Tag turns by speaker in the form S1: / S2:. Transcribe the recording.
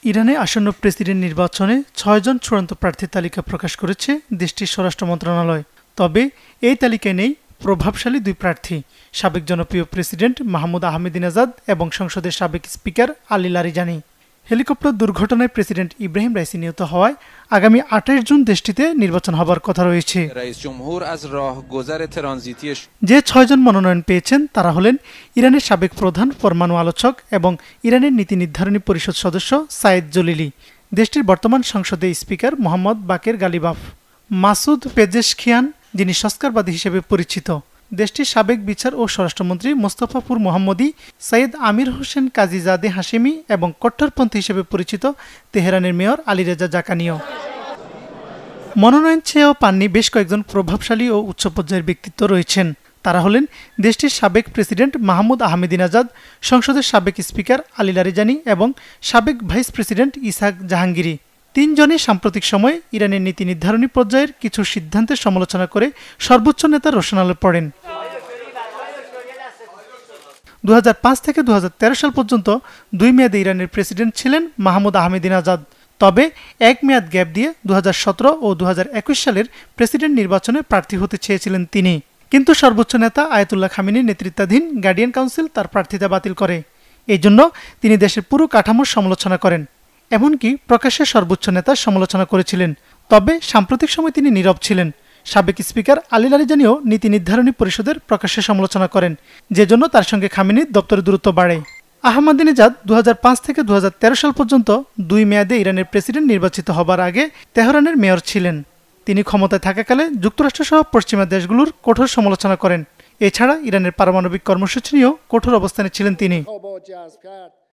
S1: ইরানে আসন্ন প্রেসিডেন্ট নির্বাচনে ৬ জন চূড়ান্ত প্রার্থীর তালিকা প্রকাশ করেছে দেশটির স্বরাষ্ট্র মন্ত্রণালয়। তবে এই তালিকায় নেই প্রভাবশালী দুই প্রার্থী, সাবেক জনপ্রিয় প্রেসিডেন্ট মাহমুদ আহমেদিনেজাদ এবং সংসদের সাবেক স্পিকার আলী লারিজানি। হেলিকপ্টার দুর্ঘটনায় প্রেসিডেন্ট ইব্রাহিম রাইসি নিহত হওয়ায় আগামী ২৮ জুন দেশটিতে নির্বাচন হবার কথা রয়েছে। যে ৬ জন মনোনয়ন পেয়েছেন তারা হলেন ইরানের সাবেক প্রধান পরমাণু আলোচক এবং ইরানের নীতি নির্ধারণী পরিষদ সদস্য সায়েদ জলিলি, দেশটির বর্তমান সংসদের স্পিকার মোহাম্মদ বাকের গালিবাফ, মাসুদ পেজেশকিয়ান যিনি সংস্কারবাদী হিসেবে পরিচিত, দেশটির সাবেক বিচার ও স্বরাষ্ট্রমন্ত্রী মোস্তফাপুর মোহাম্মদী, সৈয়দ আমির হোসেন কাজীজাদে হাশেমি এবং কট্টরপন্থী হিসেবে পরিচিত তেহরানের মেয়র আলীরেজা জাকানিও। মনোনয়ন চেয়েও পাননি বেশ কয়েকজন প্রভাবশালী ও উচ্চ পর্যায়ের ব্যক্তিত্ব রয়েছেন। তারা হলেন দেশটির সাবেক প্রেসিডেন্ট মাহমুদ আহমেদিনেজাদ, সংসদের সাবেক স্পিকার আলী লারিজানি এবং সাবেক ভাইস প্রেসিডেন্ট ইসহাক জাহাঙ্গীরি। তিনজনই সাম্প্রতিক সময়ে ইরানের নীতি নির্ধারণী পর্যায়ের কিছু সিদ্ধান্তের সমালোচনা করে সর্বোচ্চ নেতার রোশনালে পড়েন। ২০০৫ থেকে ২০১৩ সাল পর্যন্ত ২ মেয়াদে ইরানের প্রেসিডেন্ট ছিলেন মাহমুদ আহমেদিনেজাদ। তবে এক মেয়াদ গ্যাপ দিয়ে ২০১৭ ও ২০২১ সালের প্রেসিডেন্ট নির্বাচনে প্রার্থী হতে চেয়েছিলেন তিনি, কিন্তু সর্বোচ্চ নেতা আয়াতুল্লাহ খামেনির নেতৃত্বাধীন গার্ডিয়ান কাউন্সিল তার প্রার্থিতা বাতিল করে। এই জন্য তিনি দেশের পুরো কাঠামোর সমালোচনা করেন, এমনকি প্রকাশ্যে সর্বোচ্চ নেতার সমালোচনা করেছিলেন। তবে সাম্প্রতিক সময় তিনি নীরব ছিলেন। সাবেক স্পিকার আলী লারিজানিও নীতি নির্ধারণী পরিষদের প্রকাশ্যে সমালোচনা করেন, যে জন্য তার সঙ্গে খামেনির দপ্তরের দূরত্ব বাড়ে। আহমাদিনেজাদ ২০০৫ থেকে ২০১৩ সাল পর্যন্ত ২ মেয়াদে ইরানের প্রেসিডেন্ট নির্বাচিত হবার আগে তেহরানের মেয়র ছিলেন। তিনি ক্ষমতায় থাকাকালে যুক্তরাষ্ট্রসহ পশ্চিমা দেশগুলোর কঠোর সমালোচনা করেন। এছাড়া ইরানের পারমাণবিক কর্মসূচি নিয়েও কঠোর অবস্থানে ছিলেন তিনি।